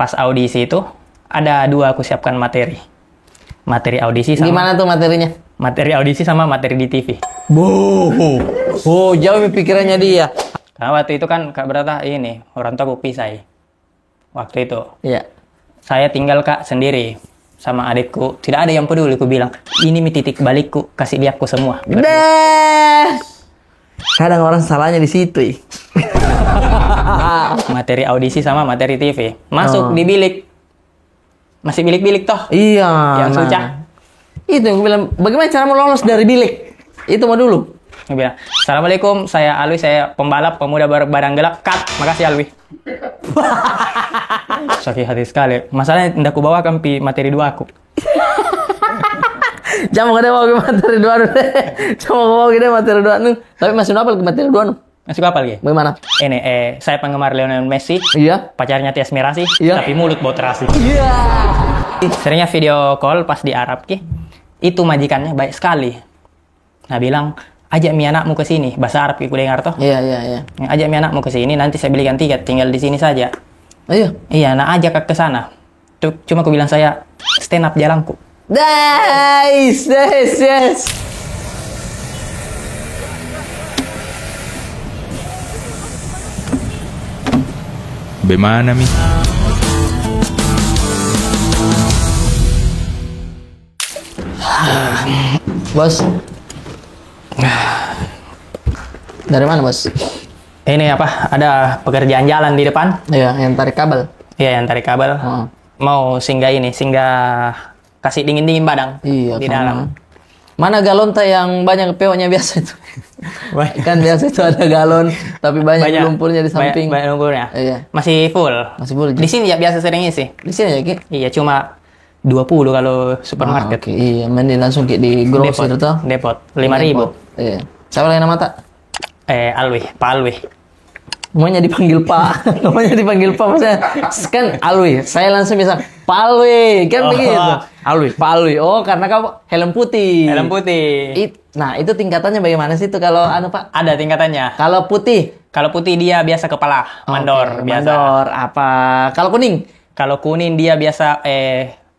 pas audisi itu ada 2 aku siapkan materi. Materi audisi sama Gimana tuh materinya? materi audisi sama materi di TV. Oh, jauh pikirannya dia. Karena waktu itu kan Kak Berata ini orang tua aku pisah. Waktu itu Iya. saya tinggal Kak sendiri sama adikku. Tidak ada yang peduli. Aku bilang ini titik balikku, kasih dia aku semua. Deh. Kadang orang salahnya di situ. Materi audisi sama materi TV. Masuk di bilik. Masih bilik-bilik toh. Iya. Yang susah. Itu yang gue bilang, bagaimana cara lolos dari bilik? Itu mau dulu. Aku bilang, Assalamualaikum, saya Alwi, saya pembalap pemuda berbadan gelap. Cut, makasih Alwi. Sakit hati sekali. Masalahnya tidak aku bawa kan materi 2 aku. Jangan ada mau ke materi 2 nu. Jangan mau ke materi 2 nu. Tapi masih nopal ke materi 2 nu. Masih kapal gitu? Bagaimana? Ini, saya penggemar Lionel Messi. Iya. Pacarnya Tias Mirasih, Iya. tapi mulut bau terasi. Iya. Seringnya video call pas di Arab ki, itu majikannya baik sekali. Nah bilang, ajak mi anakmu ke sini. Bahasa Arab ki ku dengar toh. Iya. Ajak mi anakmu ke sini, nanti saya belikan tiket, tinggal di sini saja. Ayo. Iya, nah ajak ke sana. Cuma aku bilang saya stand up jalanku. Nice. Yes. Bagaimana, Mi? Bos. Dari mana, Bos? Ini apa? Ada pekerjaan jalan di depan. Iya, yang tarik kabel. Iya, yang tarik kabel. Oh. Mau singgah kasih dingin-dingin badang Iya, di karena- dalam. Mana galon yang banyak PO-nya biasa itu? Kan biasa itu ada galon, tapi banyak lumpurnya di samping. Banyak lumpurnya. Iya. Masih full. Masih full, Di sini ya biasa sering isi. Di sini ya, Ki? Iya, cuma 20 kalau supermarket. Oke, iya, mending langsung Ki di grosir tuh. Depot 5.000. Iya. Siapa lagi nama tak? Alwi, Pak Alwi. Namanya dipanggil Pak. Namanya dipanggil Pak maksudnya. Kan Alwi. Saya langsung bisa Pak Alwi. Kan Oh. begitu. Alwi, Pak Alwi. Oh, karena kamu helm putih. Helm putih. Nah, itu tingkatannya bagaimana sih itu kalau Pak? Ada tingkatannya. Kalau putih? Kalau putih dia biasa kepala, mandor Oke, biasa. Mandor apa? Kalau kuning? Kalau kuning dia biasa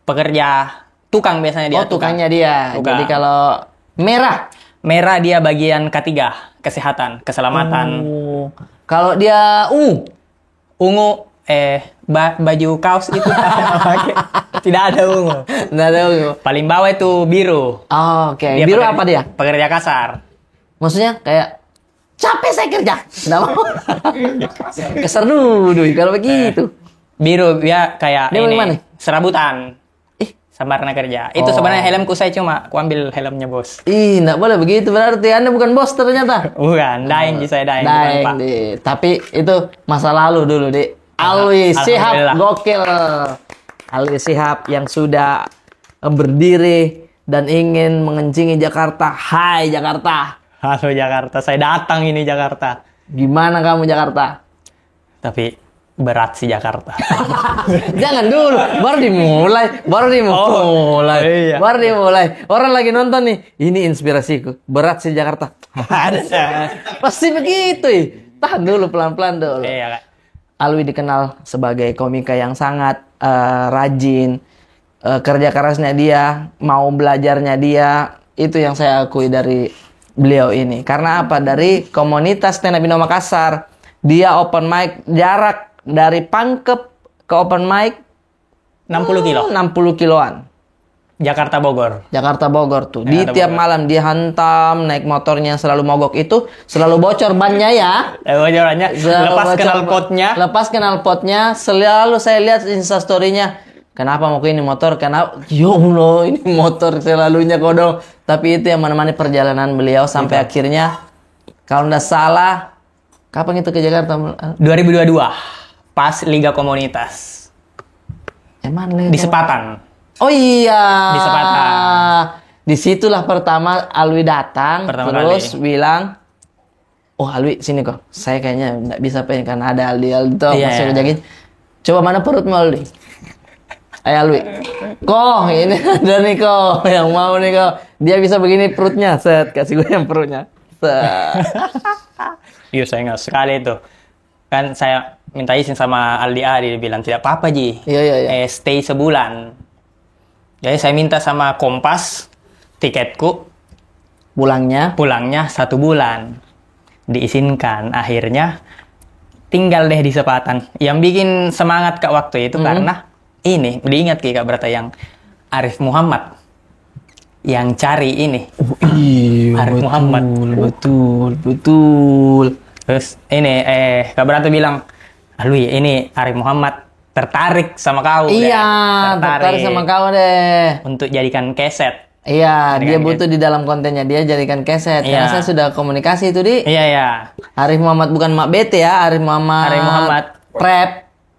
pekerja tukang biasanya dia. Oh, tukangnya dia. Tukang. Jadi kalau merah? Merah dia bagian ketiga, kesehatan, keselamatan. Oh. Kalau dia Ungu baju kaos itu tidak ada ungu. nggak ada ungu. Paling bawah itu biru. Oh, oke. Dia Biru pekerja- apa dia? Pekerja kasar. Maksudnya kayak capek saya kerja. Nggak mau. Keser dulu kalau begitu. Biru dia kayak Dia ini bagaimana? serabutan. Sabarna kerja. Itu Oh. sebenarnya helmku saya cuma aku ambil helmnya bos. Ih, nggak boleh begitu. Berarti Anda bukan bos ternyata. Bukan, daeng sih saya daeng. bukan, Daeng, Pak. Dek. Tapi itu masa lalu dulu, Dek. Alwi Shihab, Alhamdulillah. gokil. Alwi Shihab yang sudah berdiri dan ingin mengencingi Jakarta. Hai Jakarta. Halo Jakarta, saya datang ini Jakarta. Gimana kamu Jakarta? Tapi berat sih Jakarta. Jangan dulu, baru dimulai. Oh, iya. Baru dimulai. Orang lagi nonton nih. Ini inspirasiku. Berat sih Jakarta. Pasti begitu. Tahan dulu, pelan-pelan dulu. Iya, Kak. Alwi dikenal sebagai komika yang sangat rajin. Kerja kerasnya dia, mau belajarnya dia. Itu yang saya akui dari beliau ini. Karena apa? Dari komunitas stand up Indo Makassar. Dia open mic jarak dari Pangkep ke open mic 60 kilo. 60 kiloan. Jakarta Bogor. Jakarta Bogor tuh. Di Jakarta tiap Bogor. malam dia hantam naik motornya selalu mogok itu selalu bocor bannya ya. Bocorannya Selalu lepas bocor- knalpotnya. Lepas knalpotnya selalu saya lihat Instastory-nya. Kenapa mau ke ini motor? Karena ya Allah ini motor selalunya kodong. Tapi itu yang menemani perjalanan beliau sampai akhirnya kalau nggak salah kapan itu ke Jakarta? 2022. Pas Liga Komunitas. Emang Di Sepatan. Oh iya. Di Sepatan. Disitulah pertama Alwi datang, Pertama terus kali. bilang, oh Alwi sini kok, saya kayaknya nggak bisa pengen karena ada Aldi tuh Iya, masih iya. jagain. Coba mana perutmu Alwi? Ayo Alwi, kok ini ada nih kok yang mau nih kok. Dia bisa begini perutnya, set kasih gue yang perutnya. Set. Iya saya ingat sekali itu. Kan saya minta izin sama Aldi Adi, dia bilang tidak apa-apa Ji. Iya, iya, iya. Stay sebulan. Jadi saya minta sama Kompas tiketku Pulangnya. pulangnya 1 bulan. Diizinkan. Akhirnya tinggal deh di Sepatan. Yang bikin semangat Kak waktu itu karena ini diingat Kak berarti yang Arif Muhammad yang cari ini. Iya, Arif Muhammad. betul. Terus ini Kak Berato bilang, Lui ini Arif Muhammad tertarik sama kau deh. Iya, tertarik sama kau deh. Untuk jadikan keset. Iya, dia Jadikan butuh di dalam kontennya dia jadikan keset. Karena Iya. saya sudah komunikasi itu di Iya ya. Arif Muhammad, bukan Mak Bete ya, Arif Muhammad. Arif Muhammad. Prep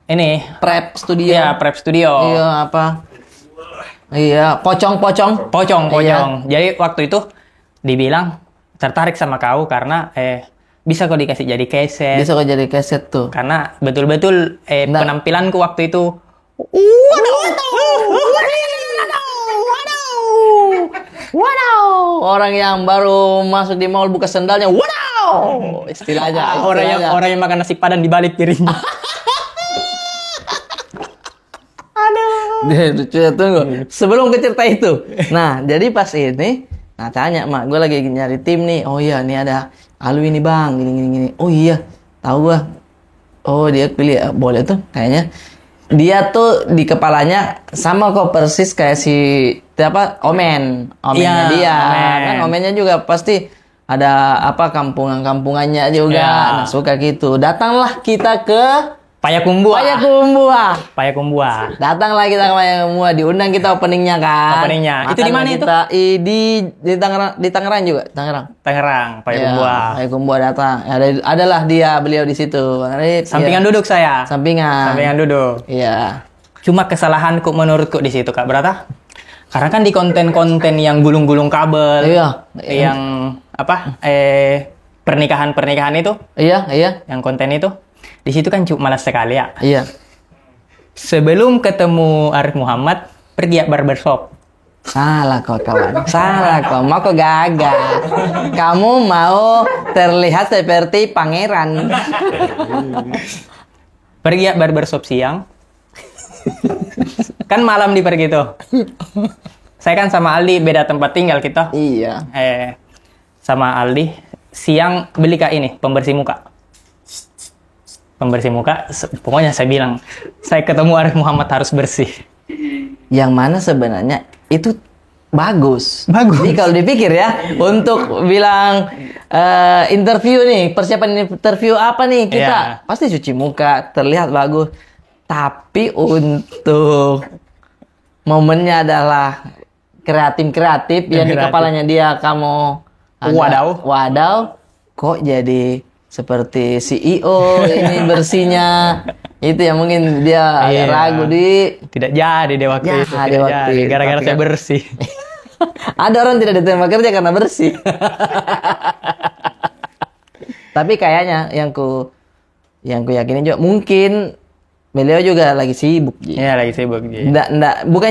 Ini Studio. iya Prep Studio. Iya, apa? Iya, pocong. Pocong. Iya. Jadi waktu itu dibilang tertarik sama kau karena bisa kau dikasih jadi keset. Bisa kok jadi keset tuh. Karena betul-betul Nah. penampilanku waktu itu Wadaw, orang yang baru masuk di mall buka sendalnya. Wadaw, istilahnya. orang yang makan nasi padang di balik piringnya. Lucu ya, tunggu. Sebelum ke cerita itu. Nah, jadi pas ini, nah tanya, Mak, gue lagi nyari tim nih. Oh iya, nih ada Alwi nih Bang, gini. Oh iya, tahu gua. Oh, dia pilih, boleh tuh kayaknya. Dia tuh di kepalanya sama kok persis kayak si Omennya Iya, dia. Omen. Kan Omennya juga pasti ada apa kampungannya juga. Iya. Nah, suka gitu. Datanglah kita ke Payakumbuh. Payakumbuh. Datanglah kita ke Payakumbuh, diundang kita openingnya kan. Openingnya. Itu di Makanya mana itu? kita di Tangerang juga, Tangerang, Payakumbuh. Ya, Payakumbuh datang. Adalah beliau di situ. Sampingan Iya. duduk saya. Sampingan. Duduk. Iya. Cuma kesalahanku menurutku di situ Kak Berata. Karena kan di konten-konten yang gulung-gulung kabel, Iya. yang apa? Pernikahan-pernikahan itu, Iya. yang konten itu, di situ kan cuma malas sekali ya. Iya. Sebelum ketemu Arif Muhammad, pergi ya barbershop. Salah kau kawan. Salah kau. Mau kau gagal. Kamu mau terlihat seperti pangeran. Pergi ya barbershop siang. Kan malam di pergi tuh. Saya kan sama Aldi beda tempat tinggal kita. Iya. Sama Aldi siang beli Kak ini pembersih muka. Pokoknya saya bilang saya ketemu Arif Muhammad harus bersih. Yang mana sebenarnya itu bagus. Bagus. Jadi kalau dipikir ya, untuk bilang interview nih, persiapan interview apa nih kita, Iya. pasti cuci muka, terlihat bagus. Tapi untuk momennya adalah kreatif yang di Kreatif. kepalanya dia kamu agak wadaw, kok jadi seperti CEO ini bersihnya. Itu yang mungkin dia agak Iya. ragu di. Tidak jadi deh waktu Ya, itu. ada Tidak waktu jadi. itu. Gara-gara Tapi saya kan- bersih. Ada orang tidak diterima kerja karena bersih. Tapi kayaknya yang ku yakini juga mungkin beliau juga lagi sibuk. Ji. Iya lagi sibuk. Ji. Bukan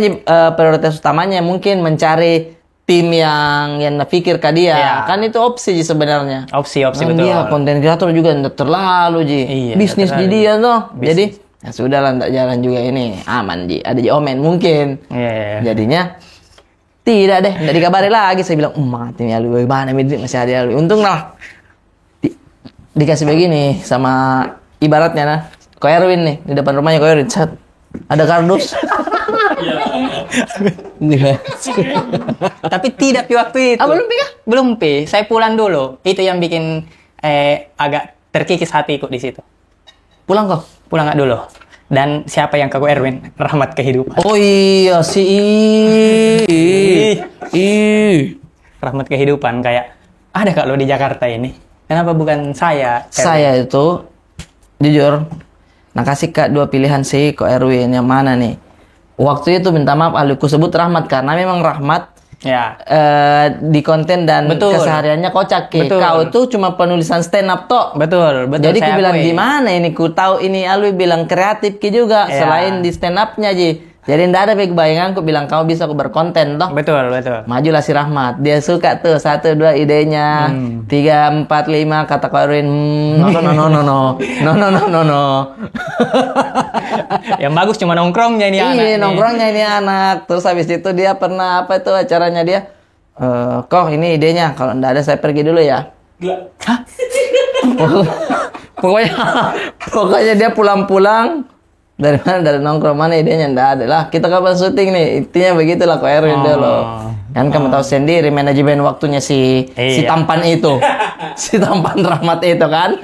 prioritas utamanya mungkin mencari tim yang pikir ke dia. Iya. Kan itu opsi Ji, sebenarnya. Opsi Nah, betul. dia konten kreator juga nggak terlalu Ji. Iya, Bisnis nggak di terlalu. dia tuh. Jadi ya sudah lah nggak jalan juga ini aman Ji. Ada Ji Omen mungkin. Iya. Jadinya tidak deh, nggak dikabari lagi. Saya bilang, mati nih Alwi, mana nih masih ada Alwi. Untung lah dikasih begini sama ibaratnya nah, Ko Erwin nih di depan rumahnya Ko Erwin, set, ada kardus. Tapi tidak pi waktu itu. Belum pi kah? Belum pi. Saya pulang dulu. Itu yang bikin agak terkikis hatiku di situ. Pulang kok. Pulang nggak dulu. Dan siapa yang kaku Erwin? Rahmat kehidupan. Oh iya si Rahmat kehidupan kayak ada kak lo di Jakarta ini. Kenapa bukan saya? Erwin? Saya itu jujur, nah kasih kak dua pilihan sih Ko Erwin yang mana nih? Waktu itu minta maaf Alwi, ku sebut Rahmat karena memang Rahmat Ya. di konten dan Betul. kesehariannya kocak Ki. Betul. Kau tuh cuma penulisan stand up tok. Betul. Jadi ku saya bilang akui. gimana ini, ku tahu ini Alwi bilang kreatif Ki juga Iya. selain di stand up-nya Ji. Jadi ndak ada bayanganku bilang kamu bisa aku berkonten toh. Betul, betul. Majulah si Rahmat. Dia suka tuh 1, 2 idenya. 3, 4, 5 kata Ko Erwin. No. Yang bagus cuma nongkrongnya ini anak. Iya, nih. nongkrongnya ini anak. Terus habis itu dia pernah apa itu acaranya dia? Kok ini idenya. Kalau ndak ada saya pergi dulu ya. Hah? Pokoknya dia pulang-pulang dari mana, dari nongkrong mana idenya ndak ada lah. Kita kapan syuting nih? Intinya begitulah Ko Erwin dulu. Kan kamu tahu sendiri manajemen waktunya si Iya. tampan itu. Si tampan Rahmat itu kan.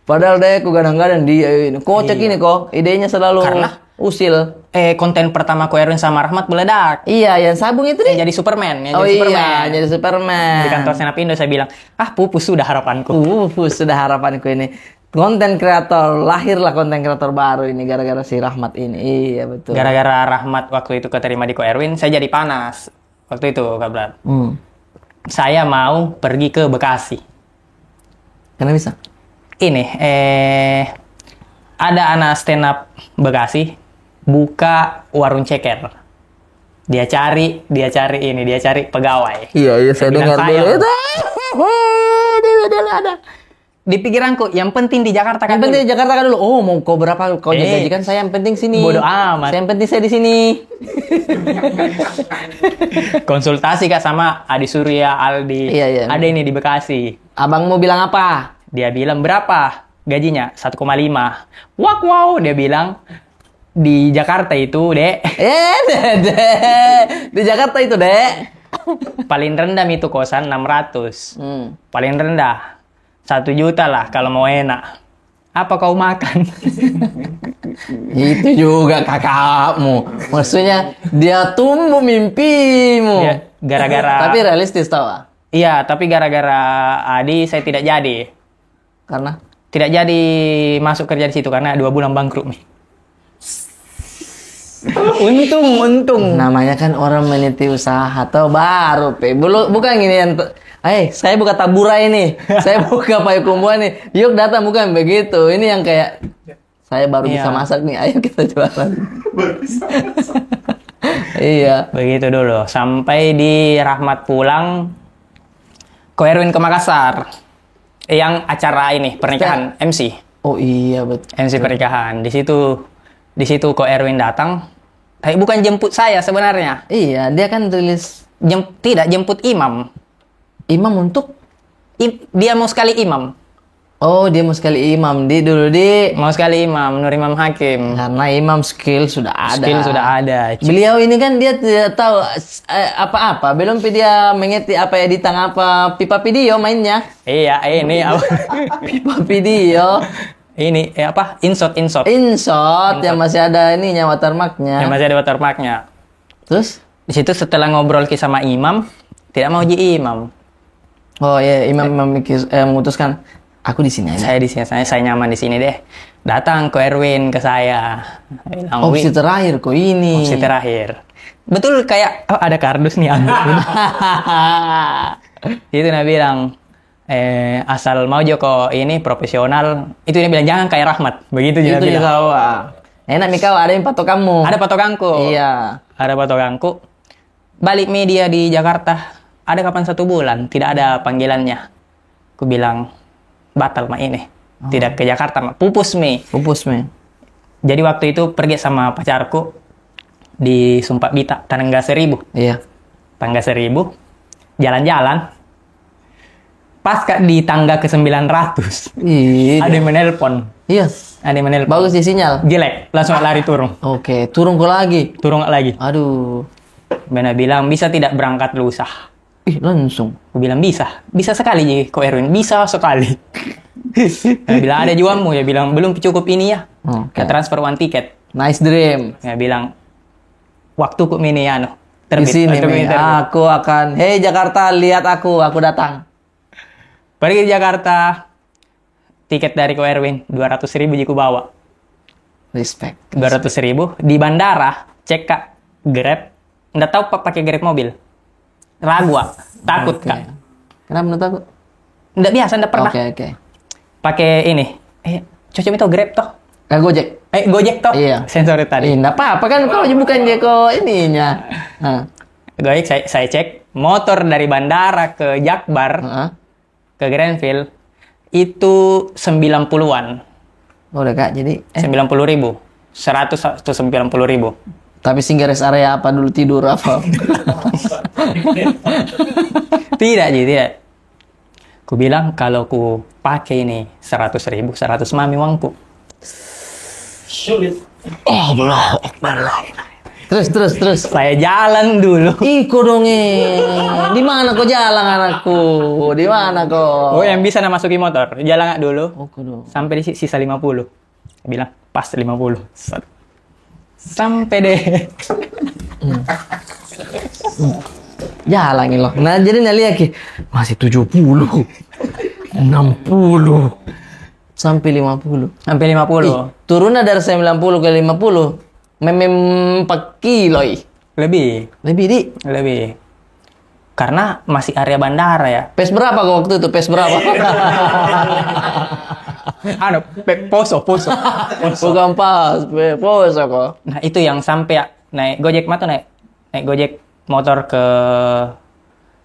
Padahal deh aku kadang-kadang dia ini kocak ini kok. Idenya selalu Karena? usil. Konten pertama Ko Erwin sama Rahmat meledak. Iya, yang sabung itu Yang deh. jadi Superman, yang Oh jadi iya, Superman. jadi Superman. Di kantor Senapindo saya bilang, pupus sudah harapanku. Sudah harapanku ini. Konten kreator, lahirlah konten kreator baru ini gara-gara si Rahmat ini. Iya, betul. Gara-gara Rahmat waktu itu keterima di Ko Erwin, saya jadi panas. Waktu itu, Kak Brat. Saya mau pergi ke Bekasi. Kenapa bisa? Ini, ada anak stand up Bekasi, buka warung ceker. Dia cari pegawai. Iya, saya Dia bilang, dengar dulu. "Saya- Itu. Dia ada. Di pikiranku, yang penting di Jakarta kan Yang penting dulu. di Jakarta kan dulu. Oh, mau kau berapa kau Eh. gajikan saya, yang penting sini. Bodoh amat. Yang penting saya di sini. Konsultasi Kak sama Adi Surya, Aldi. Iya. Ada ini di Bekasi. Abangmu bilang apa? Dia bilang berapa gajinya? 1,5. Wow, dia bilang di Jakarta itu, Dek. Di Jakarta itu, Dek. Paling rendah itu kosan 600. Hmm. Paling rendah 1 juta lah kalau mau enak. Apa kau makan? Itu juga kakakmu. Maksudnya dia tumbuh mimpimu. Ya, gara-gara Tapi realistis tau ah? Iya, tapi gara-gara Adi saya tidak jadi. Karena Tidak jadi masuk kerja di situ karena 2 bulan bangkrut nih. Untung. namanya kan orang meniti usaha atau baru pe. Bukan gini yang saya buka tabura ini. Saya buka payakumbuh nih. Yuk datang, bukan begitu. Ini yang kayak saya baru bisa Iya. masak nih. Ayo kita jualan. Iya. Begitu dulu. Sampai di Rahmat pulang, Ko Erwin ke Makassar. Yang acara ini, pernikahan, MC. Oh iya betul. MC pernikahan. Di situ Ko Erwin datang. Tapi bukan jemput saya sebenarnya. Iya, dia kan tulis Tidak, jemput imam. imam untuk. Dia mau sekali imam. Oh, dia mau sekali imam. Mau sekali imam, Nur Imam Hakim. Karena imam skill sudah ada. Skill sudah ada. Beliau ini kan dia tidak tahu apa-apa. Belum dia mengerti apa editan apa pipa video mainnya. Iya, ini apa? Pipa video. Ini apa? Insert. InShot yang masih ada ininya watermarknya. Yang masih ada watermarknya. Terus? Di situ setelah ngobrol sama imam, tidak mau jadi imam. Oh iya, imam memutuskan aku di sini aja. Saya di sini, saya nyaman di sini deh. Datang ke Erwin ke saya. Bilang, Opsi "Win, terakhir kok ini. opsi terakhir." Betul kayak ada kardus nih ambil. Itu dia bilang, asal mau Joko ini profesional. Itu dia bilang jangan kayak Rahmat. Begitu dia Itu bilang. juga wah. Enak nih kau ada yang patokanmu. Ada patokanku. Iya. Ada patokanku. Balik media di Jakarta. Ada kapan 1 bulan? Tidak ada panggilannya. Aku bilang, batal mah ini. Tidak ke Jakarta mah. Pupus mi. Pupus men. Jadi waktu itu pergi sama pacarku di Sumpak Bita, Tangga 1000. Iya. Tangga 1000. Jalan-jalan. Pas di tangga ke 900. Iya. Ada yang menelpon. Iya. Ada yang menelpon. Bagus di sinyal. Jelek. Langsung lari turun. Oke, turun kok lagi. Turun lagi. Aduh. Benar bilang, bisa tidak berangkat lusa? Ih, langsung. Aku bilang bisa. Bisa sekali Ji, Ko Erwin. Bisa sekali. Dia bilang ada juamu. Dia bilang belum cukup ini ya. Oke. Kita transfer 1 tiket. Nice dream. Dia bilang waktu ku ini anu Di terbit. sini Waktu ku ini men. terbit. Aku akan. Hei Jakarta, lihat aku datang. Pergi di Jakarta. Tiket dari Ko Erwin 200.000 jiku bawa. Respect. 200.000 di bandara. Cek Kak Grab. Nggak tahu Pak pakai Grab mobil. Ragu ah. Takut Oke. Kak. Kenapa menurut aku? Nggak biasa, nggak pernah. Oke. Pakai ini. Cocok itu Grab toh. Gojek. Gojek toh. Iya. Sensor tadi. Enggak apa-apa kan kau bukan dia kok ininya. Nah. Gojek saya cek motor dari bandara ke Jakbar Heeh. ke Grandville itu 90-an. Udah Kak, jadi 90.000. 100 atau 90.000. tapi singgah rest area apa dulu tidur apa? Tidak, Ji, tidak. Ku bilang kalau ku pakai ini 100.000, 100 mami uangku. Oh, belum. Terus. Saya jalan dulu. Iko dong di mana kau jalan anakku? Di mana kau? Oh, yang bisa masuki motor. Jalan nggak dulu. Oh, dong. Sampai di sisa 50. Saya bilang, pas 50. Sampai deh. Jalan loh. Nah, jadi lihat ki masih 70. 60 sampai 50. Sampai 50. Turunnya dari 90 ke 50. Memang 4 kilo. Lebih. Lebih. Karena masih area bandara ya. Pes berapa kau waktu itu? Pes berapa? Poso. Bukan pas, poso kok. Nah, itu yang sampai naik Gojek naik Gojek motor ke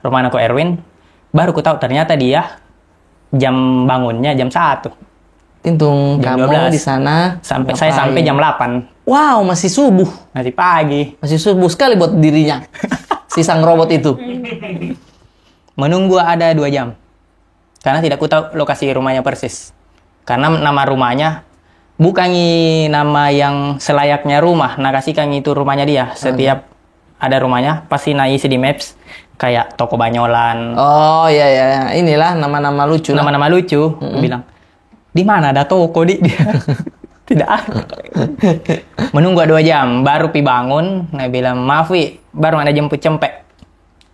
rumah anakku Erwin. Baru ku tahu ternyata dia jam bangunnya jam 1. Tintung Jam kamu 12. di sana. Saya sampai jam 8. Wow, masih subuh. Masih pagi. Masih subuh sekali buat dirinya. Si sang robot itu. Menunggu ada 2 jam. Karena tidak ku tahu lokasi rumahnya persis. Karena nama rumahnya bukan nama yang selayaknya rumah. Nah, kasihkan itu rumahnya dia. Setiap ada rumahnya pasti isi di Maps kayak toko banyolan. Oh iya. Inilah nama-nama lucu. Nama-nama lucu. Bilang, di mana ada toko di dia? Tidak ada. Menunggu 2 jam, baru pi bangun. Nah, bilang, maaf Wi, baru ada jemput Cempek.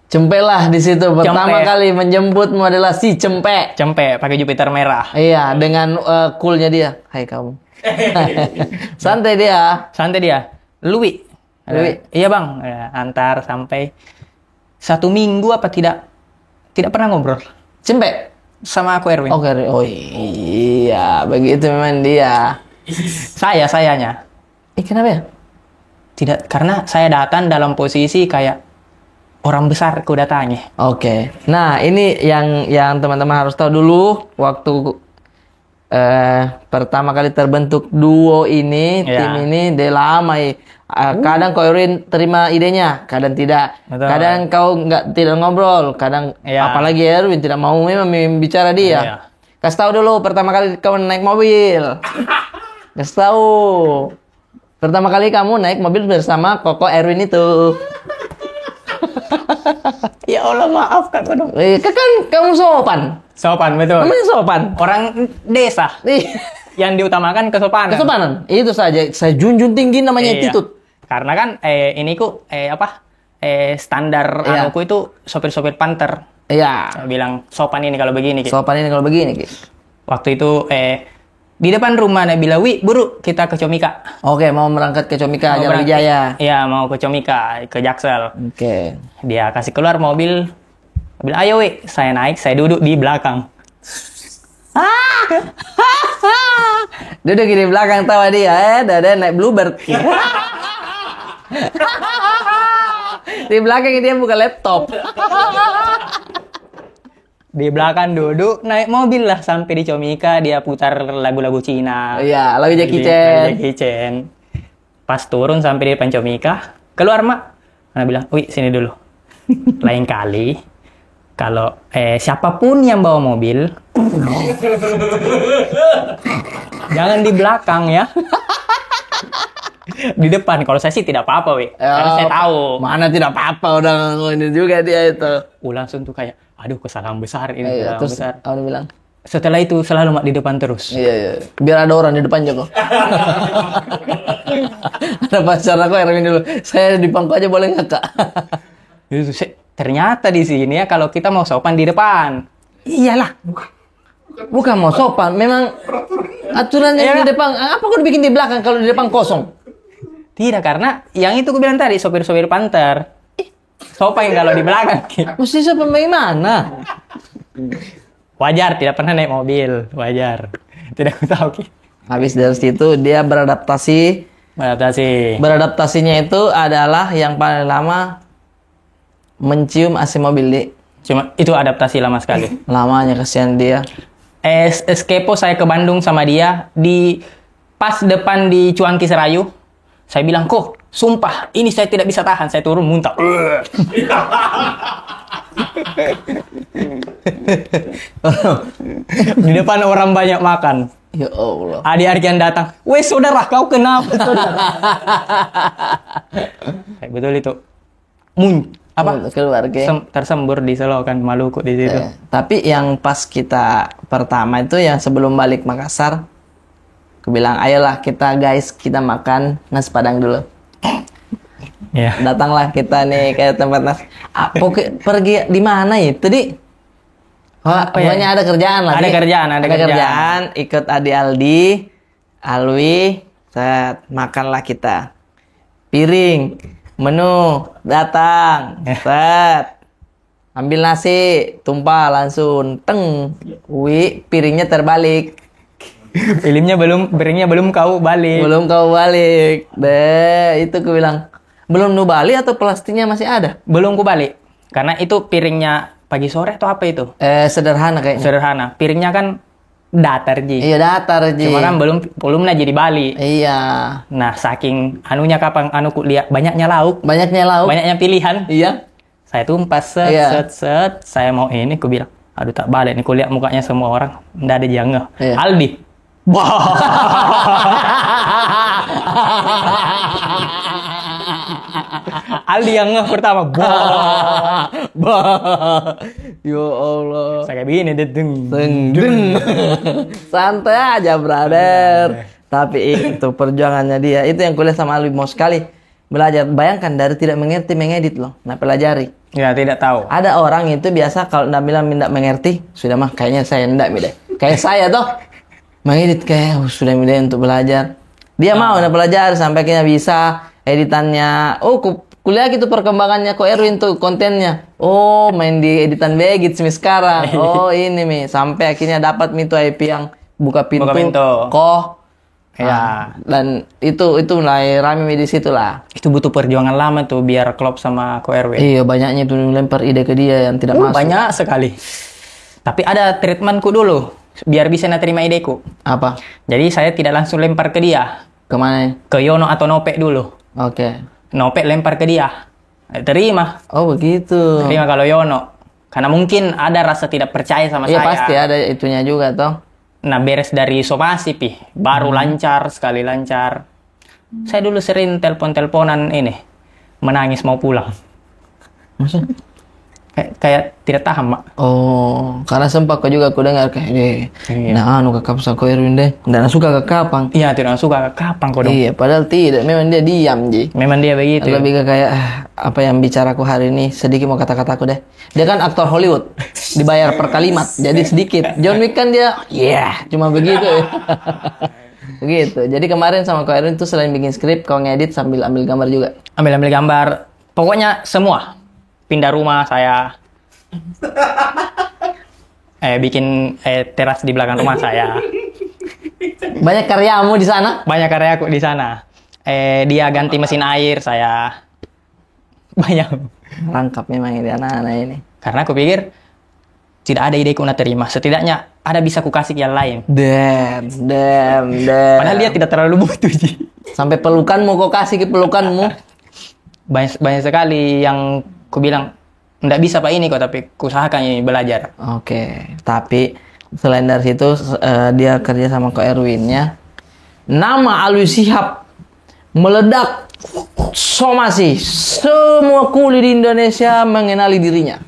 Cempek lah di situ. Pertama kali menjemputmu adalah si Cempek. Cempek, pakai Jupiter merah. Iya, dengan coolnya dia. Hai kamu. Santai dia. Lui. Iya bang, ya, antar sampai 1 minggu apa tidak pernah ngobrol Cempek sama aku Erwin. Oke. Oh iya, begitu memang dia. Sayanya. Kenapa ya? Tidak, karena saya datang dalam posisi kayak orang besar ku datangi. Oke. Nah, ini yang teman-teman harus tahu dulu waktu pertama kali terbentuk duo ini, tim ini dia lama ya. Kadang kau Erwin terima idenya, kadang tidak. Betul. Kadang kau tidak ngobrol, kadang apalagi Erwin tidak mau memang bicara dia. Iya. Kasih tahu dulu pertama kali kau naik mobil. Kasih tahu. Pertama kali kamu naik mobil bersama Koko Erwin itu. Ya Allah, maaf Kak dong. Kan kamu sopan. Sopan, betul. Namanya sopan. Orang desa. Yang diutamakan kesopanan. Kesopanan. Itu saja. Saya junjung tinggi namanya Iya. attitude. Karena kan standar aku itu sopir-sopir Panther. Iya. Saya bilang sopan ini kalau begini. Ki. Sopan ini kalau begini, Ki. Waktu itu di depan rumah dia bilang, "Wi, buru kita ke Comika." Oke, mau berangkat ke Comika Mau Jalan berangkat. Wijaya. Iya, mau ke Comika, ke Jaksel. Oke. Dia kasih keluar mobil. Bilang, "Ayo, Wi." Saya naik, saya duduk di belakang. Duduk di belakang tawa dia, Dada naik Bluebird. Di belakang dia buka laptop. Di belakang duduk, naik mobil lah sampai di Comika, dia putar lagu-lagu Cina. Iya, lagu Jackie Lagu Chan. Jackie Chan. Pas turun sampai di depan Comika, keluar Mak. Nah bilang, "Wih, sini dulu." Lain kali, kalau siapapun yang bawa mobil, jangan di belakang ya. Di depan. Kalau saya sih tidak apa-apa, Wi. Karena saya tahu. Mana tidak apa-apa, udah ini juga dia itu. Langsung tuh kayak, aduh kesalahan besar ini, Iya, kesalahan terus besar. dia bilang, Setelah itu selalu Mak di depan terus. iya. Biar ada orang di depannya kok. Ada pacar aku Erwin dulu. Saya di pangku aja boleh nggak, Kak? Itu ternyata di sini ya kalau kita mau sopan di depan. Iyalah. Bukan mau sopan, memang aturannya Iya. di depan. Apa kau bikin di belakang kalau di depan kosong? Tidak, karena yang itu gue bilang tadi, sopir-sopir Panther. Sopan kalau di belakang. Ki. Mesti sopan bagaimana? Wajar, tidak pernah naik mobil. Wajar. Tidak aku tahu, Ki. Habis dari situ dia beradaptasi. Beradaptasinya itu adalah yang paling lama mencium AC mobil, Dik. Cuma itu adaptasi lama sekali. Lamanya kasihan dia. Kepo saya ke Bandung sama dia di pas depan di Cuanki Serayu. Saya bilang, "Kok, sumpah, ini saya tidak bisa tahan." Saya turun muntah. Di depan orang banyak makan. Ya Allah. Adi Arkian datang. "Weh, saudara, kau kenapa, saudara?" Kayak betul itu. Keluarga. Tersembur di selokan Maluku di situ. Tapi yang pas kita pertama itu yang sebelum balik Makassar, aku bilang, ayolah kita guys, kita makan nasi Padang dulu. Ya. Datanglah kita nih ke tempat nasi. Pergi di mana itu, Di? Pokoknya ada kerjaan lah. Ada kerjaan. Ikut Adi Aldi, Alwi, makanlah kita. Piring, menu, datang, ambil nasi, tumpah langsung, piringnya terbalik. Piringnya belum kau balik. Deh, itu aku bilang, belum nu balik atau plastiknya masih ada? Belum ku balik. Karena itu piringnya pagi sore atau apa itu? Sederhana kayaknya. Sederhana. Piringnya kan datar, Ji. Iya, datar, Ji. Cuma kan belum jadi Bali. Iya. Nah, saking anunya kapan ku lihat banyaknya lauk, banyaknya pilihan. Iya. Saya tumpas set. Saya mau ini, ku bilang, aduh tak balik nih, ku lihat mukanya semua orang, nggak ada jangah. Iya. Aldi. Aldi yang ngeh pertama. Ya Allah. Saya kayak begini, deng. Santai aja, brother. Tapi itu perjuangannya dia. Itu yang kuliah sama Alwi, mau sekali belajar. Bayangkan dari tidak mengerti mengedit loh. Nah, pelajari. Ya, tidak tahu. Ada orang itu biasa kalau ndak bilang tidak mengerti, sudah mah kayaknya saya ndak deh. Kayak saya toh. Mengedit kayak sudah mudah untuk belajar. Dia mau udah belajar sampai akhirnya bisa editannya. Oh, kuliah gitu perkembangannya Ko Erwin tuh kontennya. Oh, main di editan Begit sekarang. Oh, ini Mi, sampai akhirnya dapat Mi tuh IP yang buka pintu. Koh. Ya, dan itu mulai rame di situ lah. Itu butuh perjuangan lama tuh biar klop sama Ko Erwin. Iya, banyaknya tuh lempar ide ke dia yang tidak masuk. Banyak sekali. Tapi ada treatmentku dulu biar bisa terima ideku. Apa? Jadi saya tidak langsung lempar ke dia. Kemana? Ke Yono atau Nopek dulu. Oke. Nopek lempar ke dia. Terima. Oh, begitu. Terima kalau Yono. Karena mungkin ada rasa tidak percaya sama saya. Iya, pasti ada itunya juga toh. Nah, beres dari somasi, baru lancar, sekali lancar. Saya dulu sering telepon-teleponan ini. Menangis mau pulang. Maksudnya? Kayak tidak tahan, Mak. Oh, karena sempat kau juga aku dengar kayak deh. Iya. Nah, kakap sa Ko Erwin deh. Nggak suka kakapang. Iya, tidak suka kapan kau dong. Iya, padahal tidak. Memang dia diam, Ji. Memang dia begitu. Lebih ke kayak apa yang bicaraku hari ini sedikit mau kata-kataku deh. Dia kan aktor Hollywood, dibayar per kalimat, jadi sedikit. John Wick kan dia, cuma begitu. Begitu. Jadi kemarin sama Ko Erwin tuh selain bikin skrip, kau ngedit sambil ambil gambar juga. Ambil gambar. Pokoknya semua. Pindah rumah saya. Bikin teras di belakang rumah saya. Banyak karyamu di sana? Banyak karyaku di sana. Dia ganti mesin air, saya banyak. Lengkap memang ini anak-anak ini. Karena aku pikir tidak ada ide ku nak terima. Setidaknya ada bisa ku kasih yang lain. Damn. Padahal dia tidak terlalu butuh, Ji. Sampai pelukanmu kau kasih ke pelukanmu. Banyak sekali yang ku bilang nggak bisa Pak ini kok, tapi ku usahakan ini belajar. Oke. Tapi selain dari situ dia kerja sama Ko Erwinnya. Nama Alwi Shihab meledak. Somasi. Semua kuli di Indonesia mengenali dirinya.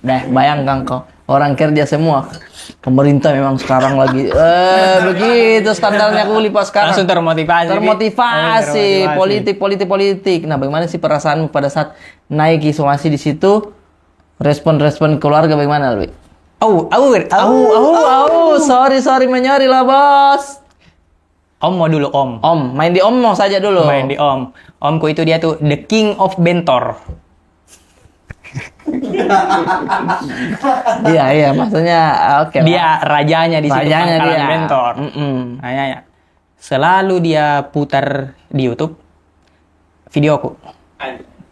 Bayangkan kau. Orang kerja semua. Pemerintah memang sekarang lagi begitu skandalnya kuli pas sekarang. Langsung termotivasi. Politik. Nah, bagaimana sih perasaanmu pada saat naik Somasi di situ? Respon keluarga bagaimana, Alwi? Sorry menyori lah, Bos. Om mau dulu, Om. Main di Om mau saja dulu. Main di Om. Omku itu dia tuh the king of bentor. Iya, maksudnya oke. Dia rajanya di situ Rajanya dia. bentor. Ya. selalu dia putar di YouTube videoku.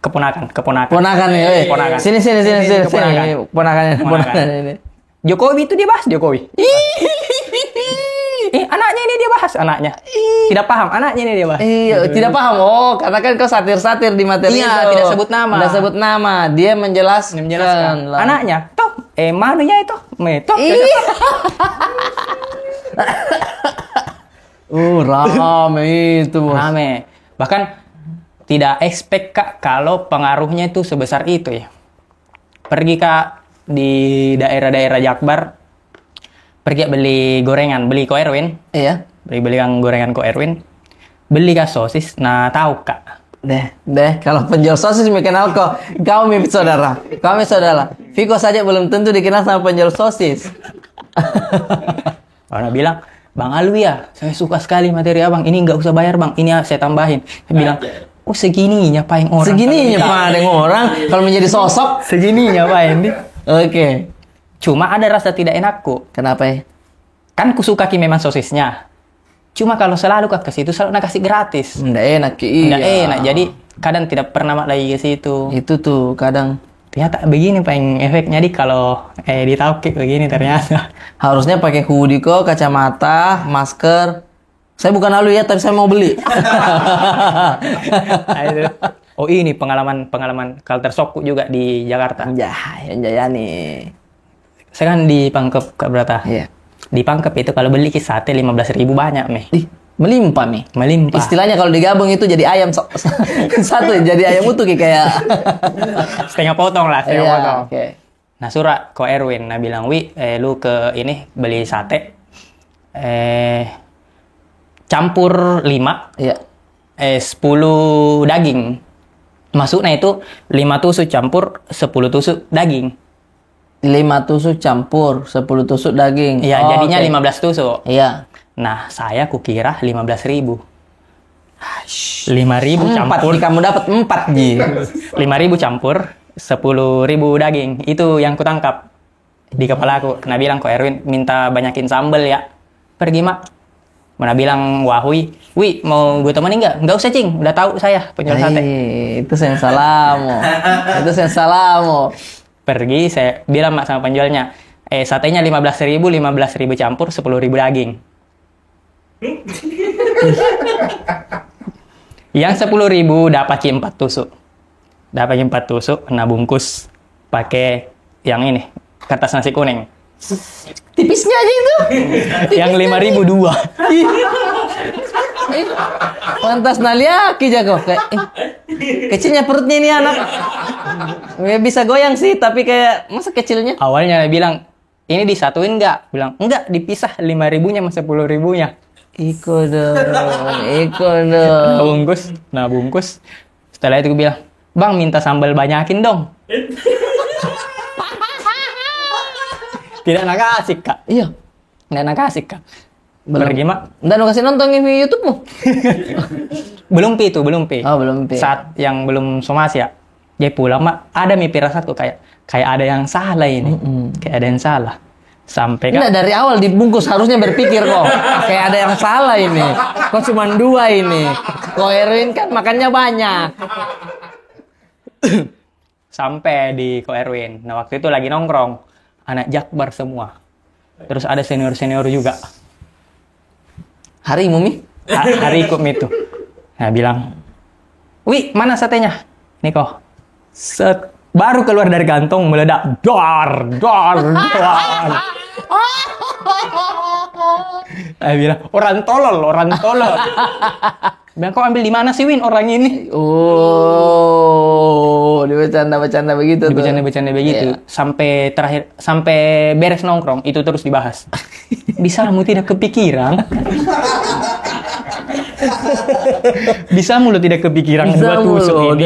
Keponakan. Ponakan nih, weh. Ponakan. Sini. Keponakan. Ponakan ini. Jokowi itu dia bahas Jokowi. Anaknya ini dia bahas anaknya. Tidak paham anaknya ini dia bahas. Iya, tidak paham. Oh, karena kan kau satir-satir di materi Iya, itu. tidak sebut nama. Tidak sebut nama. Dia menjelaskan. lah. Anaknya, toh, manunya itu, toh. Iya. Rame itu, Bos. Rame. Bahkan tidak expect Kak kalau pengaruhnya itu sebesar itu ya. Pergi Kak di daerah-daerah Jakbar, pergi beli gorengan, beli Ko Erwin. Iya. Beli gorengan Ko Erwin. Beli Kak sosis, nah tahu Kak. Deh, kalau penjual sosis kenal kau mirip saudara. Kami saudara. Viko saja belum tentu dikenal sama penjual sosis. Orang bilang, Bang Alwi ya, saya suka sekali materi abang. Ini nggak usah bayar bang, ini saya tambahin. Saya bilang, oh segininya paling orang. Segininya paling orang kalau menjadi sosok. Segininya paling. Oke. Cuma ada rasa tidak enakku. Kenapa ya? Kan ku suka ki memang sosisnya. Cuma kalau selalu ke situ selalu nak kasih gratis. Nggak enak ki. Nggak enak. Jadi kadang tidak pernah lagi ke situ. Itu tuh kadang. Ternyata begini paling efeknya di kalau di Taukik begini ternyata. Harusnya pakai hoodie kok, kacamata, masker. Saya bukan Alwi ya, tapi saya mau beli. Nah, itu. Oh ini pengalaman culture shockku juga di Jakarta. Jayani. Saya kan di Pangkep Kak Brata. Iya. Di Pangkep itu kalau beli sate 15.000 banyak nih. Ih, melimpah nih. Melimpah. Istilahnya kalau digabung itu jadi ayam satu, jadi ayam utuh kayak. Setengah potong lah, setengah Iya, potong. oke. Nah surat Ko Erwin, nah bilang Wi, lu ke ini beli sate, campur 5, Iya. 10 daging. Maksudnya itu 5 tusuk campur 10 tusuk daging. 5 tusuk campur 10 tusuk daging. Iya, Oh, jadinya oke. 15 tusuk. Iya. Nah, saya kukira 15.000. 5.000 Empat campur. nih, kamu dapat 4 Ji. 5.000 campur 10.000 daging. Itu yang kutangkap di kepala aku. Nah bilang Ko Erwin minta banyakin sambel ya. Pergi mak. Mana bilang wah Wi mau gue temenin nggak? Nggak usah cing. Udah tahu saya penjual sate. Itu sensalamo. Itu sensalamo. Pergi saya bilang mak sama penjualnya. Satenya 15.000 campur 10.000 daging. Yang 10.000 dapat 4 tusuk. Dapat 4 tusuk, nah bungkus pakai yang ini, kertas nasi kuning. Tipisnya aja itu. Yang 5.000 2. Pantas naliaki jago. Kecilnya perutnya ini anak. Ya, bisa goyang sih, tapi kayak masa kecilnya. Awalnya dia bilang, ini disatuin nggak? Bilang, enggak, dipisah 5.000-nya sama 10.000-nya. Iko dong. Nah bungkus. Setelah itu gue bilang, Bang minta sambal banyakin dong. Tidak nak kasih kak. Iya. Tidak nak kasih kak. Belum. Pergi mak. Dan kasih nonton di YouTube-mu. Belum pi. Oh, belum pi. Saat yang belum somasi ya. Dia pulang mak, ada mi firasatku kayak ada yang salah ini. Kayak ada yang salah. Sampai Enggak, dari awal dibungkus harusnya berpikir kok. Kayak ada yang salah ini. Kok cuma 2 ini. Ko Erwin kan makannya banyak. sampai di Ko Erwin. Nah waktu itu lagi nongkrong. Anak Jakbar semua. Terus ada senior-senior juga. Hari Mumi? Hari ikut itu. Nah bilang, Wi mana satenya? Nih kok. Set. Baru keluar dari kantong meledak. Dor. Saya bilang, orang tolol. Bilang, kau ambil di mana sih Win orang ini? Oh, bercanda begitu tuh. Bercanda begitu. Iya. Sampai beres nongkrong, itu terus dibahas. Bisamu tidak kepikiran? Bisamu lo tidak kepikiran 2 tusuk ini?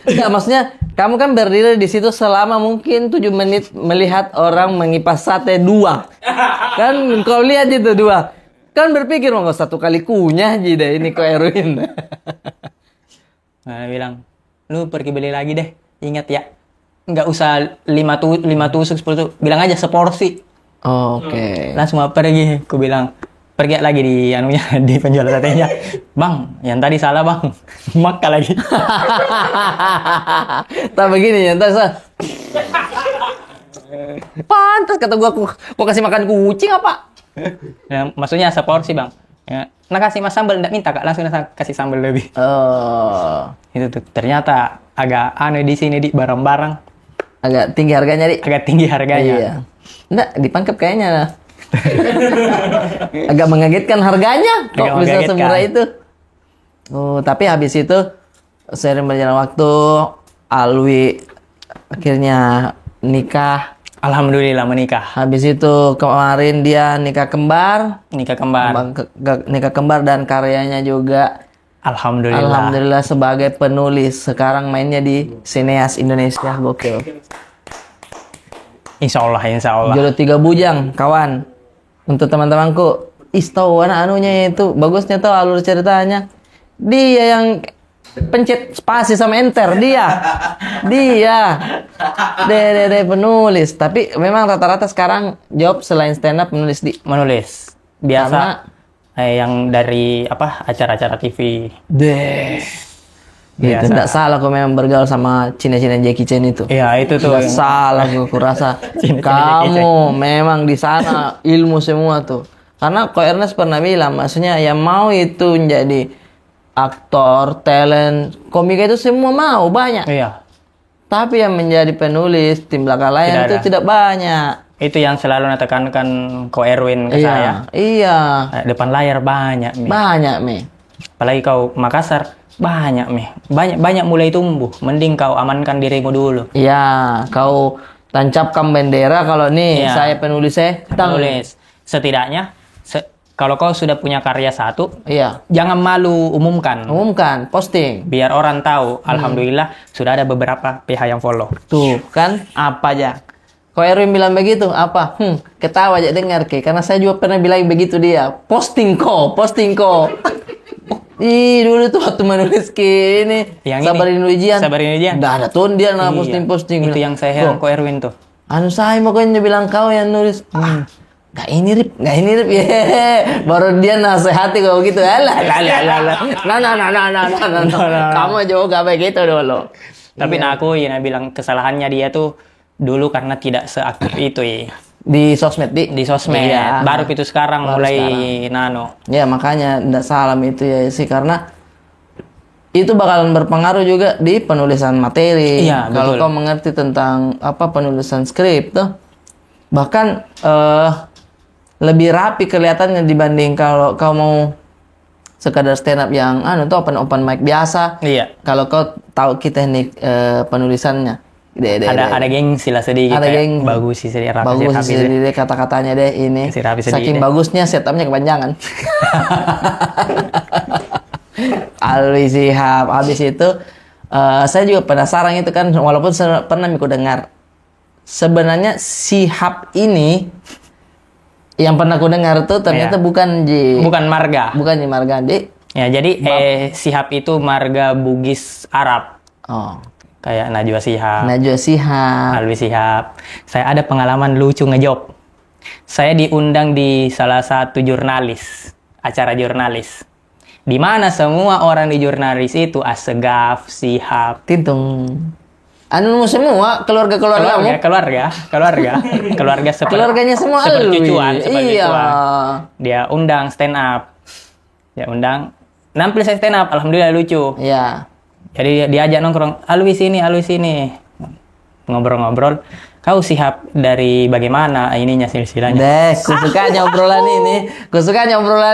Enggak, maksudnya kamu kan berdiri di situ selama mungkin 7 menit melihat orang mengipas sate 2. Kan kau lihat itu 2. Kan berpikir mau 1 kali kunyah aja ini Ko Erwin. Nah, bilang, lu pergi beli lagi deh. Ingat ya, nggak usah 5 tusuk 10 tusuk. Bilang aja seporsi. Oke. Langsung pergi. Aku bilang, pergi lagi di anunya di penjual satenya. Bang, yang tadi salah bang. Maka lagi. Tak begini ya, entar pantas kata gua, gua kasih makan kucing apa? Ya, maksudnya seporsi bang. Ya, nah kasih mas sambal enggak minta kak, langsung kasih sambal lebih. Oh, Itu tuh ternyata agak di sini di barang-barang agak tinggi harganya, Dik. agak tinggi harganya. Iya. Enggak, dipangkep kayaknya. Agak mengagetkan harganya. Kok Agak bisa mengagetkan. semurah itu? Oh, tapi habis itu seiring berjalan waktu, Alwi akhirnya nikah. Alhamdulillah menikah. Habis itu kemarin dia nikah kembar. Nikah kembar. Nikah kembar dan karyanya juga Alhamdulillah. alhamdulillah sebagai penulis. Sekarang mainnya di Sineas Indonesia. Gokil. Insya Allah, insya Allah. Jodoh 3 bujang, kawan. Untuk teman-temanku, tahu anunya itu bagusnya tuh alur ceritanya. Dia yang pencet spasi sama enter, dia penulis. Tapi memang rata-rata sekarang job selain stand up menulis di Menulis. Biasa Karena- yang dari apa acara-acara TV. deh. Gitu, Biasa. nggak salah kok memang bergaul sama Cina-Cina Jackie Chan itu. Iya itu tuh. Nggak salah gue kurasa. Cina-Cina Jackie Kamu memang di sana ilmu semua tuh. Karena Ko Ernest pernah bilang, maksudnya yang mau itu menjadi aktor, talent, komika itu semua mau banyak. Iya. Tapi yang menjadi penulis tim belakang layar Tidak itu ada. tidak banyak. Itu yang selalu tekankan Ko Erwin ke saya. Iya, Depan layar banyak nih. banyak Mi. Apalagi kau Makassar banyak nih. Banyak mulai tumbuh. Mending kau amankan dirimu dulu. Iya, kau tancapkan bendera kalau nih Iya. saya penulisnya. Tulis. Setidaknya kalau kau sudah punya karya satu, Iya, jangan malu umumkan. umumkan, posting. Biar orang tahu. Alhamdulillah sudah ada beberapa pihak yang follow. Tuh kan apa aja. Ko Erwin bilang begitu apa? Ketawa aja dengar ke. Karena saya juga pernah bilang begitu dia. Posting ko. Ih dulu tuh waktu menulis ke ini. Yang Sabarin ini, ujian. Sabarin ujian. Nggak ada tuh dia nah Iya. posting. Itu yang saya heran Ko Erwin tuh. Anu saya pokoknya bilang kau yang nulis. Nggak ini rip. Yehe. Baru dia nasihati kau gitu. Alah. Nah. Kamu juga begitu dulu. Tapi nah aku ya bilang kesalahannya dia tuh dulu karena tidak seaktif itu ya. Di sosmed Di sosmed. Iya. Baru itu sekarang Baru mulai sekarang. nano. Ya makanya ndak salam itu ya sih karena itu bakalan berpengaruh juga di penulisan materi. Iya, Kalau betul. kau mengerti tentang apa penulisan skrip tuh, bahkan lebih rapi kelihatannya dibanding kalau kau mau sekadar stand up yang tuh open mic biasa. Iya. Kalau kau tahu kita teknik penulisannya, Ada gengsi lah sedikit. ada kayak geng bagus sih sedikit rapi. bagus rapi sih deh kata-katanya deh ini. Kasih rapi sedikit Saking deh. bagusnya setupnya kepanjangan. Alwi Shihab. Habis itu saya juga penasaran itu kan walaupun saya pernah aku dengar sebenarnya Shihab ini yang pernah aku dengar tuh ternyata Iya. bukan Bukan marga. bukan Margandi. Ya, jadi Shihab itu marga Bugis Arab. Oh, Kayak Najwa Shihab, Najwa Shihab. Alwi Shihab. Saya ada pengalaman lucu ngejob. Saya diundang di salah satu jurnalis, acara jurnalis. Di mana semua orang di jurnalis itu Assegaf, Shihab, Tintung. Anu semua keluarga-keluargamu. keluarga Keluarganya semua seperti Alwi. cuan, seperti Iya. cuan. Dia undang stand up. Dia undang nampil saya stand up, alhamdulillah lucu. Iya. Jadi diajak nongkrong, Alwi sini. Ngobrol-ngobrol. Kau Shihab dari bagaimana ininya silsilahnya? Deh, kusukanya obrolan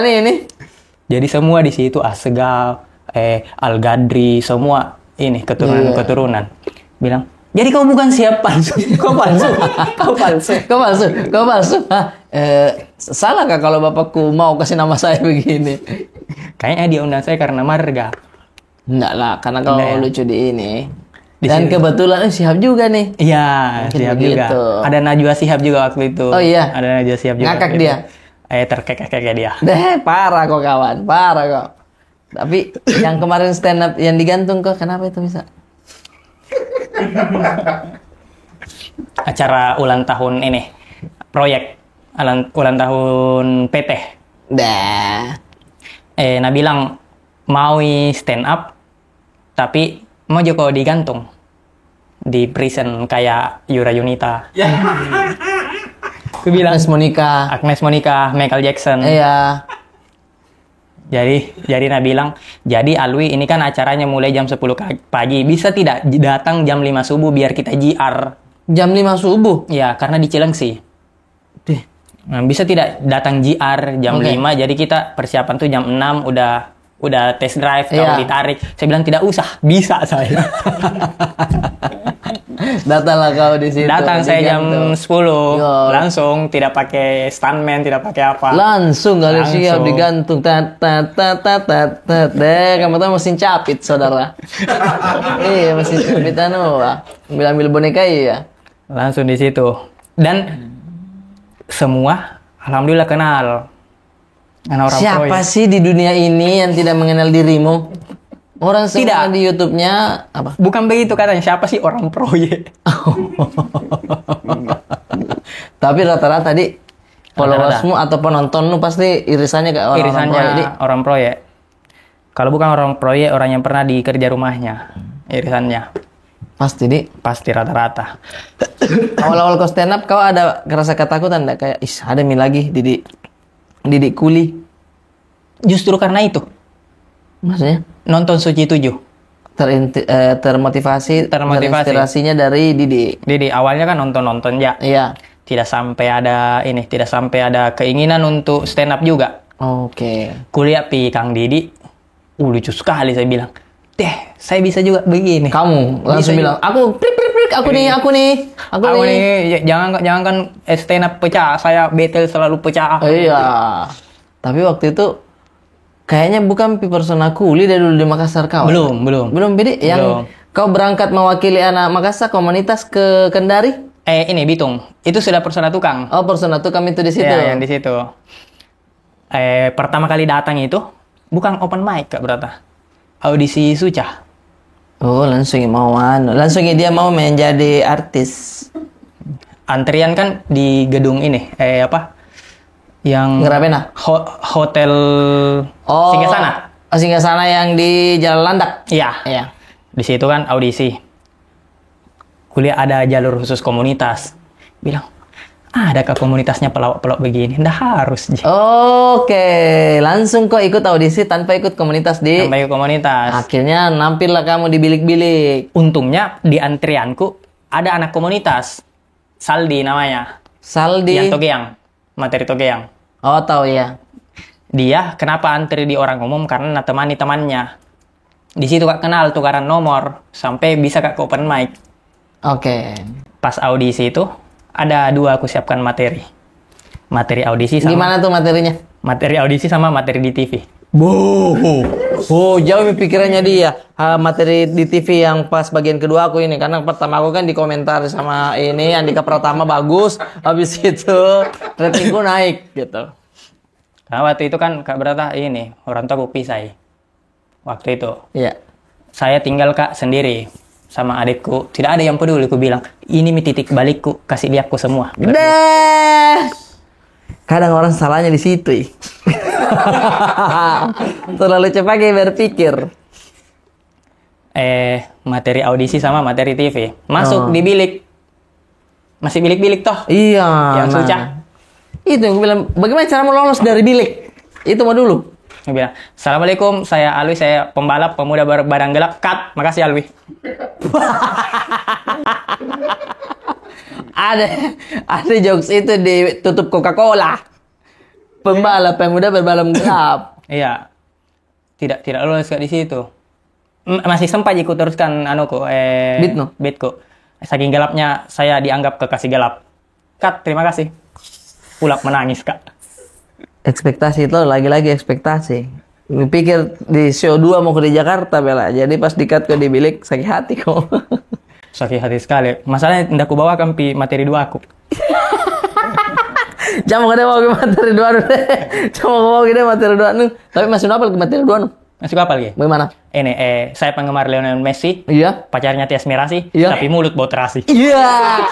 ini. Jadi semua di situ Assegaf, Al-Gadri, semua ini keturunan. Bilang, jadi kau bukan Shihab palsu. Kau palsu. Kau palsu. Hah? Salah kah kalau bapakku mau kasih nama saya begini? Kayaknya dia undang saya karena marga. Enggak lah, karena kau Enggak ya? lucu di ini. Di Dan sini. kebetulan Shihab juga nih. Iya, Mungkin Shihab begitu. juga. Ada Najwa Shihab juga waktu itu. Oh iya? Ada Najwa Shihab juga. Ngakak waktu dia? itu. Terkekek dia. Deh, parah kok kawan, parah kok. Tapi yang kemarin stand up yang digantung kok, kenapa itu bisa? Acara ulang tahun ini, proyek ulang tahun PT. Dah. Nah bilang mau stand up tapi mau Joko digantung di prison kayak Yura Yunita. Aku bilang Agnes Monica. Michael Jackson. Iya. Jadi Nah bilang, jadi Alwi ini kan acaranya mulai jam 10 pagi. Bisa tidak datang jam 5 subuh biar kita JR? Jam 5 subuh? Ya, karena di Cilengsi. Deh. Nah, bisa tidak datang JR jam 5, jadi kita persiapan tuh jam 6 udah test drive, kalau ditarik. Saya bilang tidak usah, bisa saya. Datanglah kau di situ. Datang saya jam 10, Yo. langsung tidak pakai stuntman, tidak pakai apa. Langsung kali siap Langsung. digantung. Deh, kamu tahu mesin capit, saudara. Iya, mesin capit ambil boneka iya. Langsung di situ. Dan semua alhamdulillah kenal. Karena orang Siapa proyek. sih di dunia ini yang tidak mengenal dirimu? Orang semua Tidak. di YouTube-nya apa? Bukan begitu katanya, siapa sih orang proyek? Tapi rata-rata di followersmu atau penontonmu pasti irisannya ke orang-orang Irisannya proyek, Di. orang proyek. Kalau bukan orang proyek, orang yang pernah dikerja rumahnya. Irisannya. Pasti, Di. Pasti rata-rata. Awal-awal kau stand up, kau ada rasa ketakutan enggak? Kayak, ada mi lagi, Didik Kuli. Justru karena itu. Maksudnya? Nonton Suci 7. Termotivasi. Terinspirasinya dari Didik. Jadi awalnya kan nonton-nonton ya. Iya. Tidak sampai ada keinginan untuk stand up juga. Oke. Kuliah pi Kang Didi. Lucu sekali saya bilang. Saya bisa juga begini. Kamu langsung Bisa bilang, aku prik, aku nih. Aku nih, jangan kan stand up pecah. Saya betel selalu pecah. Iya. Tapi waktu itu kayaknya bukan persona Kuli dari dulu di Makassar kau. Belum. Belum, Bidi. Yang kau berangkat mewakili anak Makassar komunitas ke Kendari? Ini Bitung. Itu sudah persona tukang. Oh, persona tukang itu di situ. Ya, yang di situ. Pertama kali datang itu bukan open mic Kak Brata. Audisi Suca. Oh, langsung dia mau menjadi artis. Antrian kan di gedung ini, Yang Ngerapena? hotel Singgasana. Singgasana yang di Jalan Landak. Iya. Iya. Di situ kan audisi. Kuliah ada jalur khusus komunitas. Bilang, adakah komunitasnya pelawak-pelawak begini? Nggak harus. Oke, langsung kok ikut audisi tanpa ikut komunitas di. Sampai ke komunitas. Akhirnya nampillah kamu di bilik-bilik. Untungnya di antrianku ada anak komunitas. Saldi namanya. Saldi. Yang Togeang. Materi Togeang. Oh, tahu ya. Dia kenapa antri di orang umum karena temani temannya. Di situ Kak kenal tukaran nomor sampai bisa Kak ke open mic. Oke. Pas audisi itu ada 2 aku siapkan materi. Materi audisi sama Gimana tuh materinya? materi audisi sama materi di TV. Oh, jauh pikirannya dia. Materi di TV yang pas bagian kedua aku ini. Karena pertama aku kan dikomentar sama ini Andika Pratama bagus. Habis itu ratingku naik gitu. Karena waktu itu kan Kak Brata ini orang tua aku pisah. Waktu itu Iya. saya tinggal Kak sendiri sama adikku. Tidak ada yang peduli. Aku bilang ini titik balikku, kasih lihatku semua. Deh. Kadang orang salahnya di situ. Terlalu cepat kayak berpikir. Materi audisi sama materi TV. Masuk di bilik. Masih bilik-bilik toh. Iya. Yang Suca. Itu yang gue bilang, bagaimana cara lolos dari bilik? Itu mau dulu. Dia bilang, Assalamualaikum, saya Alwi, saya pembalap pemuda barang gelap. Cut, makasih Alwi. ada jokes itu di tutup Coca-Cola. Pembalap pemuda berbalap gelap. Iya, tidak lulus Kak di situ. Masih sempat ikut teruskan beatku. Saking gelapnya saya dianggap kekasih gelap. Cut, terima kasih. Pulak menangis Kak. Ekspektasi itu lagi-lagi ekspektasi. Gue pikir di show 2 mau ke di Jakarta bela. Jadi pas di-cut ke di bilik sakit hati kok. Sakit hati sekali. Masalahnya tidak aku bawa kan materi 2 aku. Jangan mau mau ke materi 2 dulu deh. Jangan mau ke materi 2 nih. Tapi masih nopal ke materi 2 nih. Masih kapal gitu? Bagaimana? Ini saya penggemar Lionel Messi. Iya. Pacarnya Tias Mirasih. Iya. Tapi mulut bau terasi. Iya.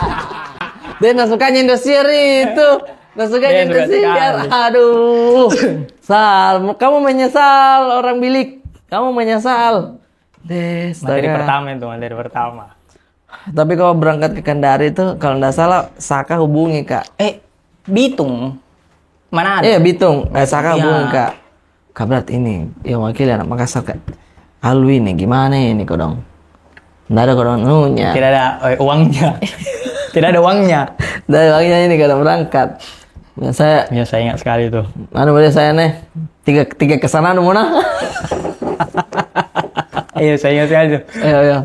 Dia nggak suka Indosiar itu. Nggak suka Dia gitu suka sih. sekali. Aduh. Sal, kamu menyesal orang bilik. Kamu menyesal. Materi Astaga. pertama itu, materi pertama. Tapi kalau berangkat ke Kendari itu kalau nggak salah Saka hubungi Kak. Bitung. Mana ada? Iya Bitung. Saka Iya. hubungi Kak. Kak Berat ini yang wakil anak Makassar Kak. Alwi ini gimana ini kodong? Nggak ada kodong nunya. Tidak ada uangnya. Tidak ada uangnya. Dari wakilnya ini kalau berangkat. Ya, saya Ya saya ingat sekali tuh. boleh saya nih tiga kesana mana? Iya saya ingat sekali tuh. Iya.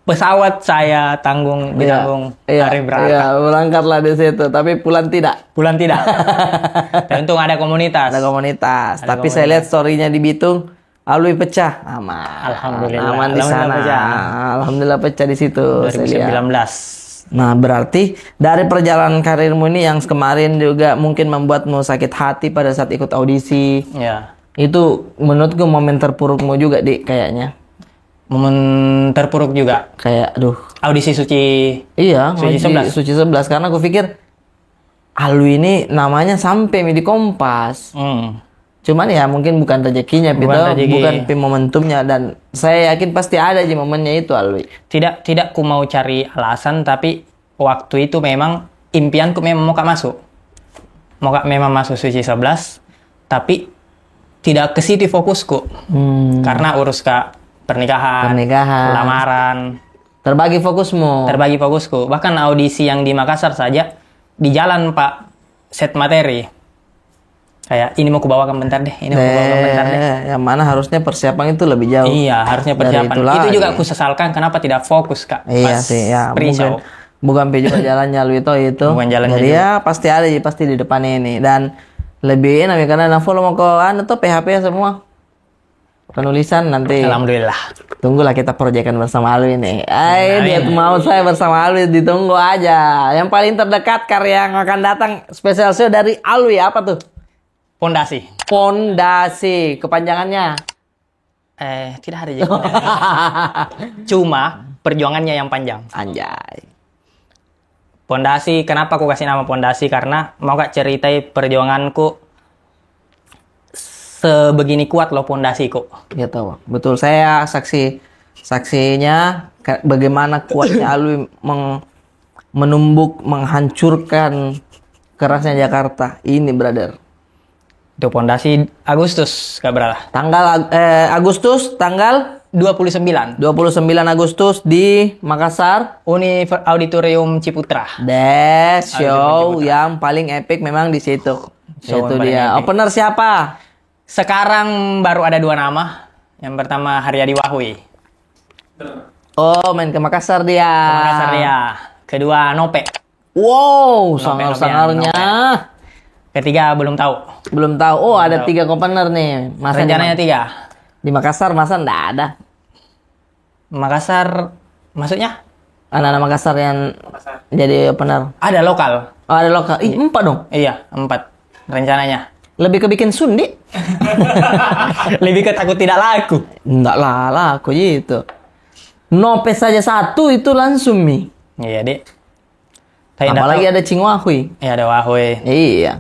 Pesawat saya ditanggung hari berangkat. Iya, berangkatlah di situ, tapi pulang tidak. Pulang tidak. Dan untung ada komunitas. Ada komunitas. Ada Tapi saya lihat story-nya di Bitung, Alwi pecah. Aman. Alhamdulillah. Aman di Alhamdulillah sana. pecah. Alhamdulillah pecah di situ. saya lihat. 2019. Nah, berarti dari perjalanan karirmu ini yang kemarin juga mungkin membuatmu sakit hati pada saat ikut audisi. Ya. Itu menurutku momen terpurukmu juga, Dik, kayaknya. Momen terpuruk juga. Kayak, aduh. Audisi Suci. Iya, Suci Suci 11. Suci 11. Karena aku pikir, Alwi ini namanya sampai di Kompas. Cuman ya mungkin bukan rezekinya, Bukan rezeki. bukan momentumnya. Dan saya yakin pasti ada aja momennya itu, Alwi. Tidak ku mau cari alasan, tapi waktu itu memang impianku memang mau masuk. Memang masuk Suci 11, tapi tidak ke situ fokusku. Karena urus pernikahan, lamaran, Terbagi fokusmu. terbagi fokusku. Bahkan audisi yang di Makassar saja, di jalan Pak, set materi. Kayak ini mau kubawakan bentar deh, ini mau kubawakan bentar deh. Yang mana harusnya persiapan itu lebih jauh. Iya, harusnya dari persiapan. itu Itu lagi. juga aku sesalkan kenapa tidak fokus, Kak. Iya Pas sih, ya pre-show. bukan juga jalannya Alwi itu. Bukan jalannya Jadi juga. ya pasti ada, pasti di depan ini. Dan lebih enak karena follow mau ke tuh PHP semua. Penulisan nanti. Alhamdulillah. Tunggulah kita proyekkan bersama Alwi nih. Dia Amin. mau saya bersama Alwi, ditunggu aja. Yang paling terdekat karya yang akan datang spesial show dari Alwi apa tuh? Pondasi. Pondasi. Kepanjangannya. Tidak ada jadi. Cuma perjuangannya yang panjang. Anjay. Pondasi, kenapa aku kasih nama Pondasi? Karena mau gak ceritai perjuanganku sebegini kuat loh pondasiku. Gitu, betul. Saya saksinya bagaimana kuatnya Alwi menumbuk, menghancurkan kerasnya Jakarta. Ini, brother. Itu Pondasi Agustus, Kak Brala. Agustus tanggal 29. 29 Agustus di Makassar. Auditorium Ciputra. Show yang paling epic memang di situ. Show Itu yang paling dia. epic. Opener siapa? Sekarang baru ada 2 nama. Yang pertama Haryadi Wahui. Oh, main ke Makassar dia. Makassar dia. Kedua Nope. Wow, Nope, sangar-sangarnya. Ketiga belum tahu. Belum tahu. Oh, ada 3 opener nih. Masa Rencananya 3. di Makassar masa nggak ada? Makassar, maksudnya? Anak-anak Makassar yang jadi opener. Ada lokal. Oh, ada lokal. 4 dong. Iya, 4 rencananya. Lebih ke bikin Sundi. Lebih ke takut tidak laku. Enggak lah, aku gitu. Nope saja 1 itu langsung mi. Iya, Dek. Tapi nggak Apalagi tahu. ada Cingwahui. Iya, ada Wahui. Iya.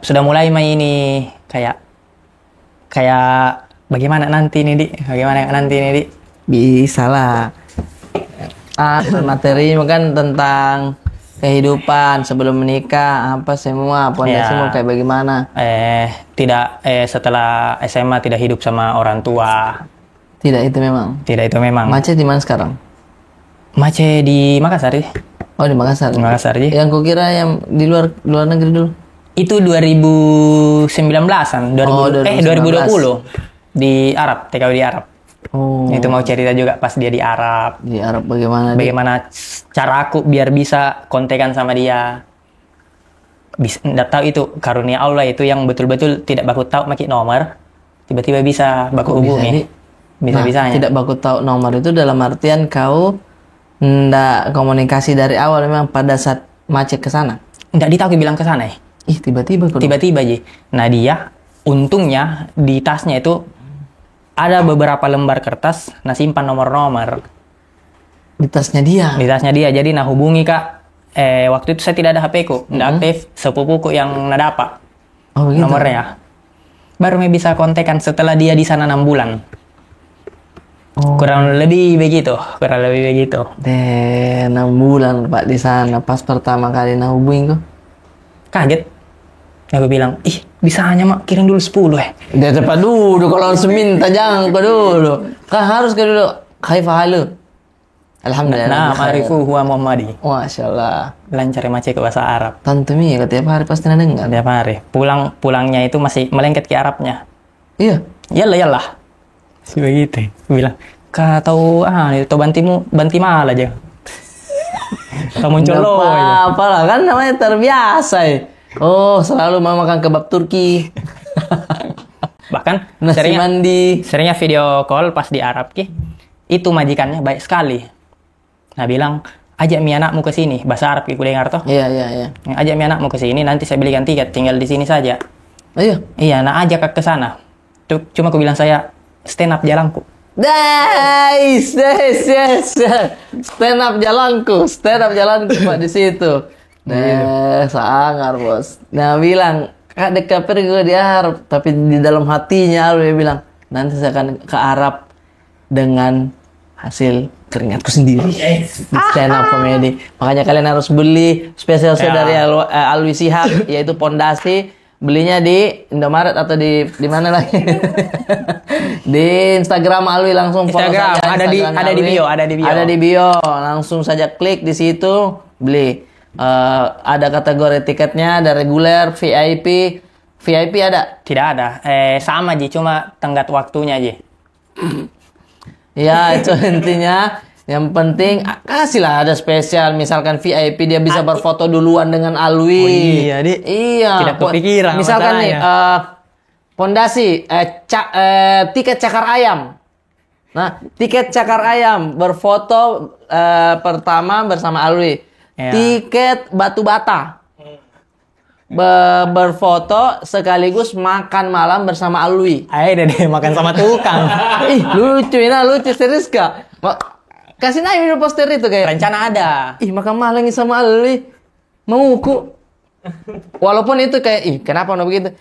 Sudah mulai main ini kayak bagaimana nanti nih, Dik? Bagaimana nanti nih, Dik? Bisa lah. Materi kan tentang kehidupan sebelum menikah, apa semua, pondasimu Ya. kayak bagaimana. Setelah SMA tidak hidup sama orang tua. Tidak, itu memang. Tidak, itu memang. Macet di mana sekarang? Mace di Makassar, ya? Oh, di Makassar. Di Makassar, ya? Yang kukira yang di luar negeri dulu. Itu 2019-an. 2020. Di Arab, TKW di Arab. Oh, Itu mau cerita juga pas dia di Arab. di Arab bagaimana? Dik? Bagaimana cara aku biar bisa kontekan sama dia. Nggak tahu itu karunia Allah itu yang betul-betul tidak baku tahu makin nomor. Tiba-tiba bisa baku Kok bisa, hubungi. Dik? Bisa-bisanya. Tidak baku tahu nomor itu dalam artian kau ndak komunikasi dari awal memang pada saat macet ke sana. Nggak ditahu bilang ke sana ya. Ih, tiba-tiba kok. Tiba-tiba aja. Nah dia untungnya di tasnya itu ada beberapa lembar kertas nah simpan nomor-nomor Di tasnya dia. di tasnya dia. Jadi nah hubungi Kak waktu itu saya tidak ada HP ku, tidak aktif, sepupuku yang nadapak Oh gitu. nomornya. Baru me bisa kontekan setelah dia di sana 6 bulan. Kurang lebih begitu, kurang lebih begitu. Deh, 6 bulan Pak di sana. Pas pertama kali hubungin kok. Kaget. Aku bilang, ih bisanya mak kirim dulu 10 Dia cepat dulu kalau harus minta jangan kau dulu. Kan harus kau dulu. Kaifa halu? Alhamdulillah. Nah, marifu huwa Muhammadi. Masya Allah. Lancar mace ke bahasa Arab. Tante Mi tiap hari pasti dengar. Tiap hari. Pulangnya itu masih melengket ke Arabnya. Iya. Yalah. Si begitu. Aku bilang, kau tahu itu banti mal aja. Kau muncul Nggak lo aja. apa-apa lah kan namanya terbiasa ya. Oh selalu mau makan kebab Turki. Bahkan Nasi mandi. seringnya video call pas di Arab ki. Itu majikannya baik sekali. Nah bilang, ajak mi anakmu ke sini. Bahasa Arab ki ku dengar toh. Iya. Ajak mi anakmu ke sini, nanti saya belikan tiket, tinggal di sini saja. Ayo. Iya, nah ajak ke sana. Cuma aku bilang saya stand up jalanku. Yes. Stand up jalanku Pak di situ. Nah, sangar bos. Nah bilang, kak dekat pergi di Arab, tapi di dalam hatinya dia bilang, nanti saya akan ke Arab dengan hasil keringatku sendiri. Stand up comedy. Makanya kalian harus beli spesial dari Alwi Shihab, yaitu pondasi. Belinya di Indomaret atau di mana lagi? Di Instagram Alwi langsung follow Instagram, saja. ada di bio. Ada di bio. Langsung saja klik di situ, beli. Ada kategori tiketnya, ada reguler, VIP. VIP ada? Tidak ada. Sama Ji, cuma tenggat waktunya Ji. Ya, itu intinya. Yang penting kasihlah ada spesial, misalkan VIP dia bisa berfoto duluan dengan Alwi. Oh iya, Iya. tidak kepikiran Misalkan nih masalahnya. pondasi tiket cakar ayam. Nah, tiket cakar ayam berfoto pertama bersama Alwi. Ya. Tiket batu bata. Berfoto sekaligus makan malam bersama Alwi. Ayo deh makan sama tukang. Ih, lucu serius kak. Kasih naik video poster itu kayak. Rencana ada. Ih, makan malam ini sama Alwi. Mau walaupun itu kayak, kenapa no begitu?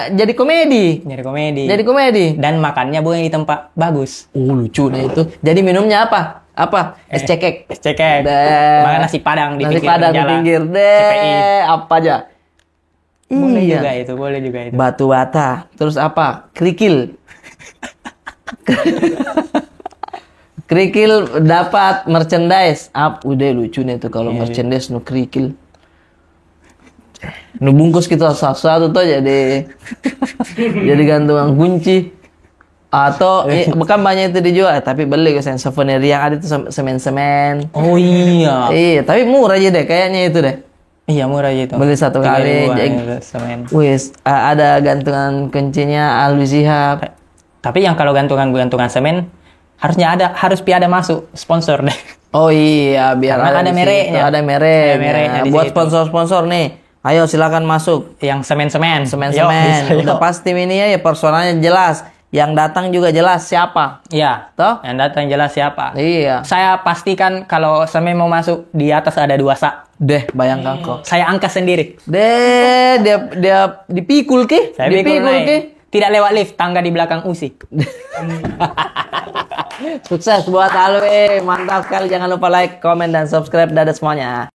Jadi komedi. Jadi komedi. Dan makannya boleh di tempat bagus. Lucu nah itu. Jadi minumnya apa? Es cekek. Es cekek. Makan nasi padang di pinggir jalan. Pinggir CPI. Apa aja. Boleh juga itu. Batu bata. Terus apa? Kerikil. Kerikil dapat merchandise. Udah lucu nih tuh kalau merchandise no kerikil. Nu bungkus kita satu-satu tuh jadi gantungan kunci. Atau bukan banyak itu dijual, tapi beli guys yang souvenir yang ada itu semen-semen. Oh iya. Iya, tapi murah aja deh kayaknya itu deh. Iya murah aja itu. Beli satu kali. Wis, ada gantungan kuncinya Alwi Shihab. Tapi yang kalau gantungan semen harus ada masuk sponsor deh. Oh iya, biar ada mereknya. Ada mereknya. Buat sponsor-sponsor nih. Ayo silakan masuk. Yang semen-semen. Udah pasti ini ya personalnya jelas. Yang datang juga jelas siapa. Iya. Toh? Yang datang jelas siapa. Iya. Saya pastikan kalau semen mau masuk di atas ada 2 sak. Deh, bayangkan kok. Saya angkat sendiri. Deh, dia dipikul ke? Saya pikul naik. Tidak lewat lift, tangga di belakang USI. Sukses buat Alwi, mantap sekali. Jangan lupa like, komen, dan subscribe. Dadah semuanya.